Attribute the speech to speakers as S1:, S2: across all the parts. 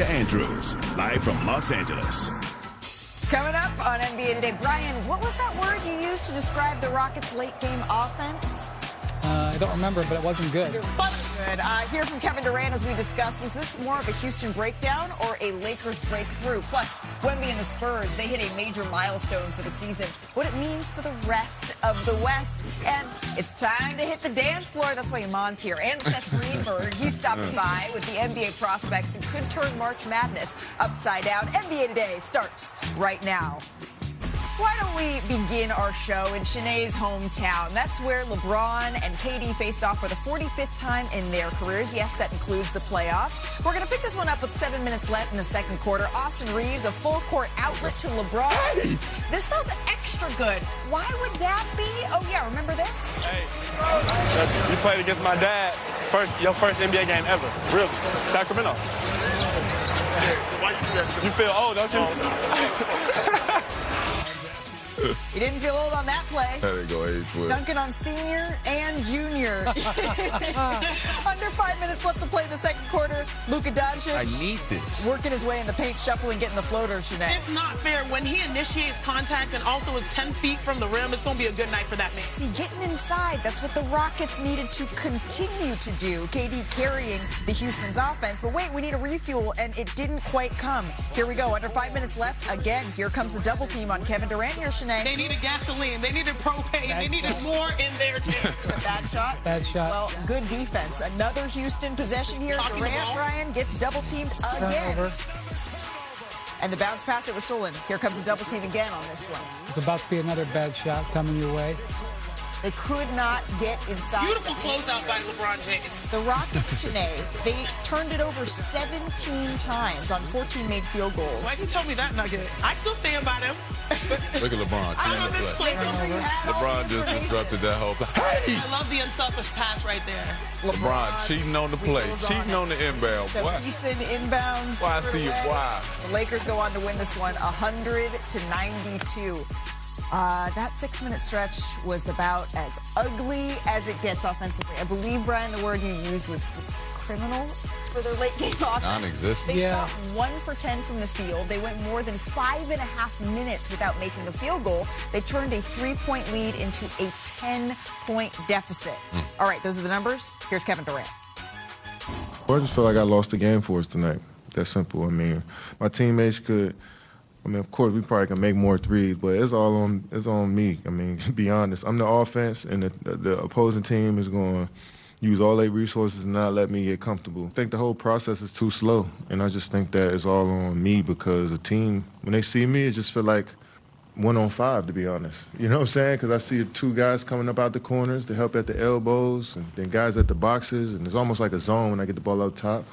S1: Andrews, live from Los Angeles.
S2: Coming up on NBA Today, Brian, what was that word you used to describe the Rockets' late-game offense?
S3: I don't remember, but it wasn't good.
S2: It was good. Hear from Kevin Durant as we discussed. Was this more of a Houston breakdown or a Lakers breakthrough? Plus, Wemby and the Spurs, they hit a major milestone for the season. What it means for the rest of the West. And it's time to hit the dance floor. That's why Iman's here. And Seth Greenberg, he's stopping by with the NBA prospects who could turn March Madness upside down. NBA Today starts right now. Why don't we begin our show in Shanae's hometown? That's where LeBron and KD faced off for the 45th time in their careers. Yes, that includes the playoffs. We're going to pick this one up with 7 minutes left in the second quarter. Austin Reeves, a full-court outlet to LeBron. Hey! This felt extra good. Why would that be? Oh, yeah, remember this?
S4: Hey, you played against my dad. Your first NBA game ever. Really. Sacramento.
S5: Why you do that?
S4: You feel old, don't you?
S2: You didn't feel old on that play.
S5: There they go, age twist.
S2: Dunking on senior and junior. Under 5 minutes left to play in the second quarter. Luka Doncic.
S5: I need this.
S2: Working his way in the paint, shuffling, getting the floater, Shanae.
S6: It's not fair. When he initiates contact and also is 10 feet from the rim, it's going to be a good night for that man.
S2: See, getting inside, that's what the Rockets needed to continue to do. KD carrying the Houston's offense. But wait, we need a refuel, and it didn't quite come. Here we go. Under 5 minutes left. Again, here comes the double team on Kevin Durant here, Shanae.
S6: They needed gasoline. They needed propane. They needed more in their tank.
S2: A bad shot?
S3: Bad shot.
S2: Well, good defense. Another Houston possession here.
S6: Talking
S2: Durant, Brian, gets double-teamed again.
S3: Turnover.
S2: And the bounce pass, it was stolen. Here comes a double team again on this one.
S3: It's about to be another bad shot coming your way.
S2: They could not get inside.
S6: Beautiful closeout by LeBron James.
S2: The Rockets, Shanae, they turned it over 17 times on 14 made field goals.
S6: Why'd you tell me that nugget? I still stand by them.
S5: Look at LeBron. LeBron just disrupted that whole play. Hey!
S6: I love the unselfish pass right there.
S5: LeBron cheating on the play, cheating on the inbound.
S2: So Eason inbounds.
S5: Why I see you? Why?
S2: The Lakers go on to win this one 100-92. That 6 minute stretch was about as ugly as it gets offensively. I believe, Brian, the word you used was criminal for their late game offense.
S5: Non-existent.
S2: They shot 1 for 10 from the field. They went more than 5.5 minutes without making a field goal. They turned a 3-point lead into a 10-point deficit. All right, those are the numbers. Here's Kevin Durant.
S7: Well, I just feel like I lost the game for us tonight. That's simple. I mean, my teammates could. I mean, of course, we probably can make more threes, but it's all on me. I mean, to be honest, I'm the offense, and the opposing team is going to use all their resources and not let me get comfortable. I think the whole process is too slow, and I just think that it's all on me because the team, when they see me, it just feel like 1-on-5, to be honest. You know what I'm saying? Because I see 2 guys coming up out the corners to help at the elbows, and then guys at the boxes, and it's almost like a zone when I get the ball up top.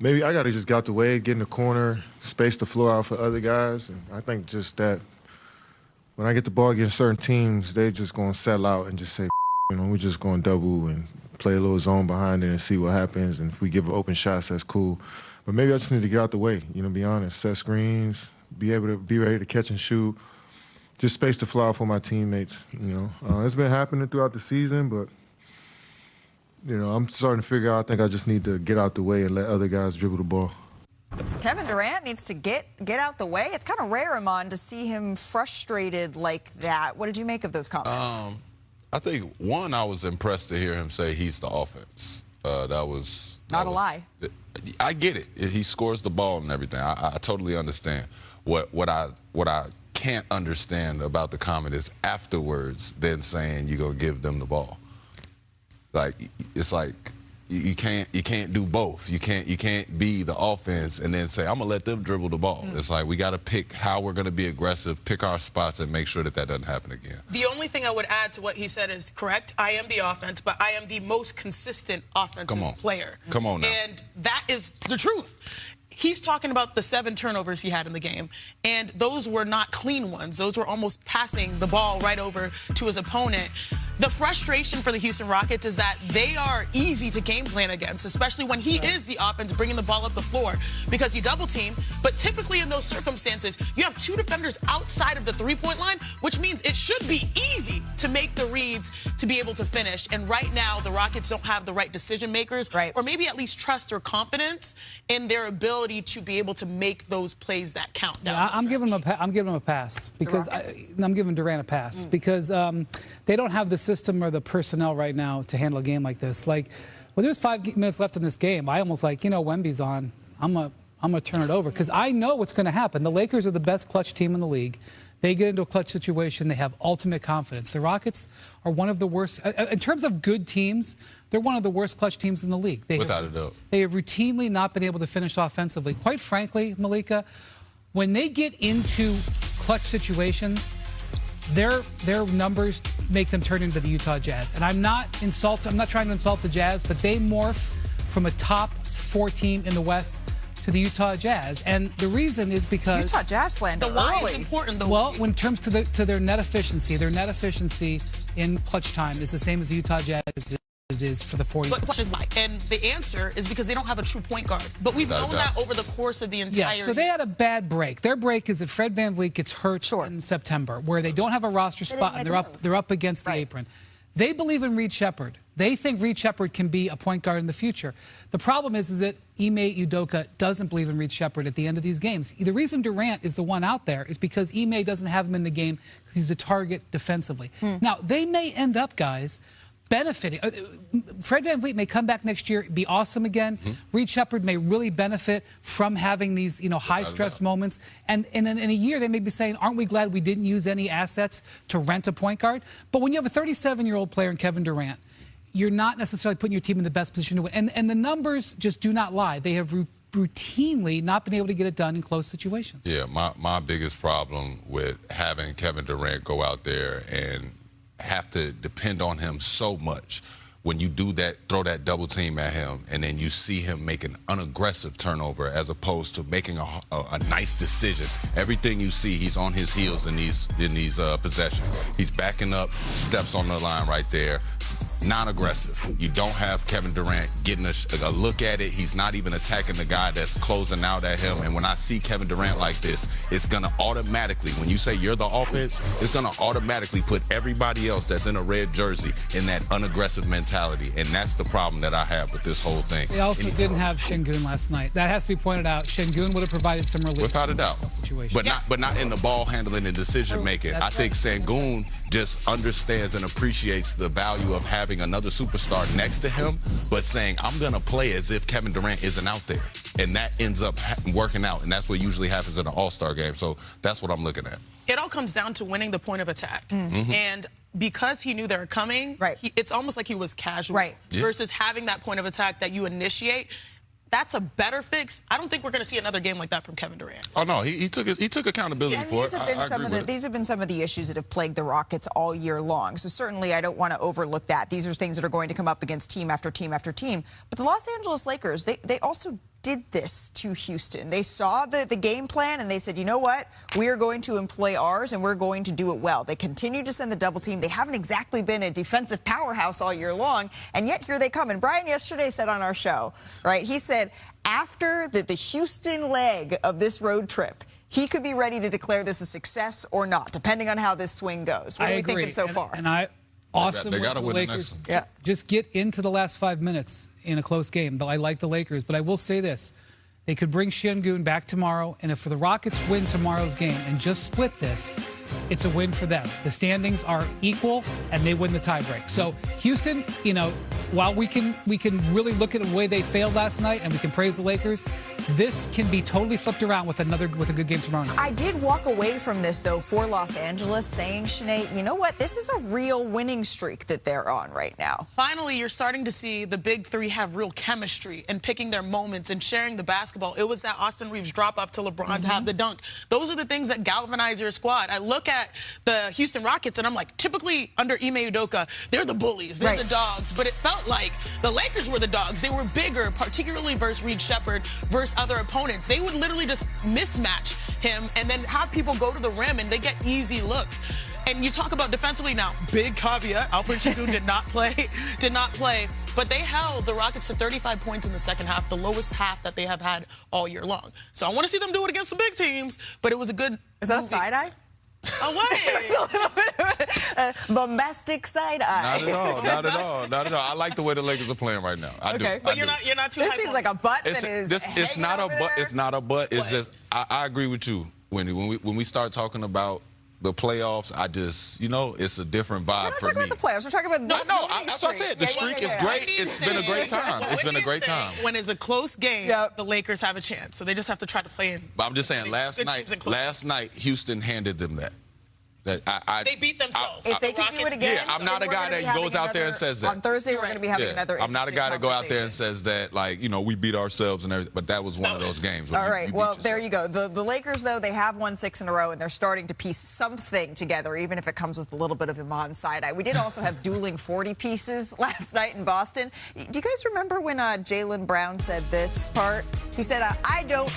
S7: Maybe I got to just get out the way, get in the corner, space the floor out for other guys. And I think just that when I get the ball against certain teams, they just going to settle out and just say, we're just going to double and play a little zone behind it and see what happens. And if we give open shots, that's cool. But maybe I just need to get out the way, be honest. Set screens, be ready to catch and shoot. Just space the floor out for my teammates, It's been happening throughout the season, but I'm starting to figure out, I think I just need to get out the way and let other guys dribble the ball.
S2: Kevin Durant needs to get out the way. It's kind of rare, Iman, to see him frustrated like that. What did you make of those comments?
S5: I think, one, I was impressed to hear him say he's the offense. That was...
S2: Not a lie.
S5: I get it. He scores the ball and everything. I totally understand. What I can't understand about the comment is afterwards then saying you're going to give them the ball. It's like you can't do both. You can't be the offense and then say I'm gonna let them dribble the ball. It's like we got to pick how we're gonna be aggressive, pick our spots, and make sure that doesn't happen again.
S6: The only thing I would add to what he said is correct. I am the offense, but I am the most consistent offensive player.
S5: Come on now.
S6: And that is the truth. He's talking about the 7 turnovers he had in the game, and those were not clean ones. Those were almost passing the ball right over to his opponent. The frustration for the Houston Rockets is that they are easy to game plan against, especially when he is the offense bringing the ball up the floor because you double team. But typically in those circumstances, you have two defenders outside of the three-point line, which means it should be easy to make the reads to be able to finish. And right now, the Rockets don't have the right decision makers, or maybe at least trust or confidence in their ability to be able to make those plays that count.
S3: Yeah, I'm giving them a pass because I'm giving Durant a pass because they don't have the system or the personnel right now to handle a game like this. Like, when there's 5 minutes left in this game, I almost like, Wemby's on. I'm gonna turn it over because I know what's going to happen. The Lakers are the best clutch team in the league. They get into a clutch situation. They have ultimate confidence. The Rockets are one of the worst. In terms of good teams, they're one of the worst clutch teams in the league.
S5: Without a doubt. They
S3: have routinely not been able to finish offensively. Quite frankly, Malika, when they get into clutch situations, their numbers make them turn into the Utah Jazz. And I'm not trying to insult the Jazz, but they morph from a top 4 team in the West to the Utah Jazz. And the reason is because
S2: Utah Jazz slander
S6: the why is important.
S3: Well, when it comes to their net efficiency in clutch time is the same as the Utah Jazz is for the 40.
S6: But the question is why? And the answer is because they don't have a true point guard. But we've known that over the course of the entire
S3: year. So they had a bad break. Their break is that Fred VanVleet gets hurt in September, where they don't have a roster spot and they're up against the apron. They believe in Reed Sheppard. They think Reed Sheppard can be a point guard in the future. The problem is that Ime Udoka doesn't believe in Reed Sheppard at the end of these games. The reason Durant is the one out there is because Ime doesn't have him in the game because he's a target defensively. Now, they may end up, guys, benefiting. Fred VanVleet may come back next year, be awesome again. Reed Sheppard may really benefit from having these, high-stress moments. And in a year, they may be saying, aren't we glad we didn't use any assets to rent a point guard? But when you have a 37-year-old player in Kevin Durant, you're not necessarily putting your team in the best position to win. And the numbers just do not lie. They have routinely not been able to get it done in close situations.
S5: Yeah, my biggest problem with having Kevin Durant go out there and have to depend on him so much when you do that, throw that double team at him, and then you see him make an unaggressive turnover as opposed to making a nice decision. Everything you see, he's on his heels in these possessions. He's backing up, steps on the line right there. Non-aggressive. You don't have Kevin Durant getting a look at it. He's not even attacking the guy that's closing out at him. And when I see Kevin Durant like this, it's going to automatically, when you say you're the offense, it's going to automatically put everybody else that's in a red jersey in that unaggressive mentality. And that's the problem that I have with this whole thing.
S3: They also didn't have Şengün last night. That has to be pointed out. Şengün would have provided some relief.
S5: Without a doubt. But not in the ball handling and decision making. I think Şengün just understands and appreciates the value of having another superstar next to him, but saying, I'm going to play as if Kevin Durant isn't out there. And that ends up working out, and that's what usually happens in an all-star game. So that's what I'm looking at.
S6: It all comes down to winning the point of attack. And because he knew they were coming, it's almost like he was casual versus having that point of attack that you initiate. That's a better fix. I don't think we're going to see another game like that from Kevin Durant.
S5: Oh, no, he took accountability for it.
S2: These have been some of the issues that have plagued the Rockets all year long. So certainly I don't want to overlook that. These are things that are going to come up against team after team after team. But the Los Angeles Lakers, they also did this to Houston. They saw the game plan and they said, you know what? We are going to employ ours and we're going to do it well. They continue to send the double team. They haven't exactly been a defensive powerhouse all year long, and yet here they come. And Brian yesterday said on our show, he said after the Houston leg of this road trip, he could be ready to declare this a success or not, depending on how this swing goes. What are we thinking so far?
S3: Awesome.
S5: They got to win the
S3: Lakers.
S5: next one.
S3: Just get into the last 5 minutes in a close game. I like the Lakers, but I will say this. They could bring Şengün back tomorrow, and if the Rockets win tomorrow's game and just split this, it's a win for them. The standings are equal, and they win the tiebreak. So Houston, while we can really look at the way they failed last night, and we can praise the Lakers, this can be totally flipped around with a good game tomorrow night.
S2: I did walk away from this, though, for Los Angeles, saying, Sinead, you know what? This is a real winning streak that they're on right now.
S6: Finally, you're starting to see the big three have real chemistry and picking their moments and sharing the basketball. It was that Austin Reeves drop-off to LeBron to have the dunk. Those are the things that galvanize your squad. I look at the Houston Rockets, and I'm like, typically under Ime Udoka, they're the bullies, they're the dogs. But it felt like the Lakers were the dogs. They were bigger, particularly versus Reed Sheppard, versus other opponents. They would literally just mismatch him and then have people go to the rim, and they get easy looks. And you talk about defensively now, big caveat, Alperen Sengun did not play, but they held the Rockets to 35 points in the second half, the lowest half that they have had all year long. So I want to see them do it against the big teams, but it was a good
S2: Is that a side-eye?
S6: Oh, what?
S2: Bombastic side-eye.
S5: Not at all. Not at all. Not at all. I like the way the Lakers are playing right now. I do.
S6: But
S5: I
S6: you're
S5: do.
S6: not too.
S2: This seems like a butt that is
S5: it's not a butt. It's not a butt. It's
S6: What?
S5: just I agree with you, Wendy. When we start talking about the playoffs, I just, it's a different vibe
S2: We're not
S5: for
S2: talking
S5: me.
S2: about the playoffs. We're talking about
S5: No, that's what I said. The streak is great. It's been a great time. It's been a great time.
S6: When it's a close game, the Lakers have a chance. So they just have to try to play in.
S5: But I'm just saying, last night, Houston handed them that.
S6: They beat themselves.
S2: If they can do it again,
S5: I'm not a guy that goes out there and says that.
S2: On Thursday, we're going to be having another.
S5: I'm not a guy that go out there and says that, we beat ourselves and everything. But that was one of those games.
S2: All right. Well, there you go. The Lakers, though, they have won 6 in a row, and they're starting to piece something together, even if it comes with a little bit of Iman side-eye. We did also have dueling 40 pieces last night in Boston. Do you guys remember when Jaylen Brown said this part? He said, I don't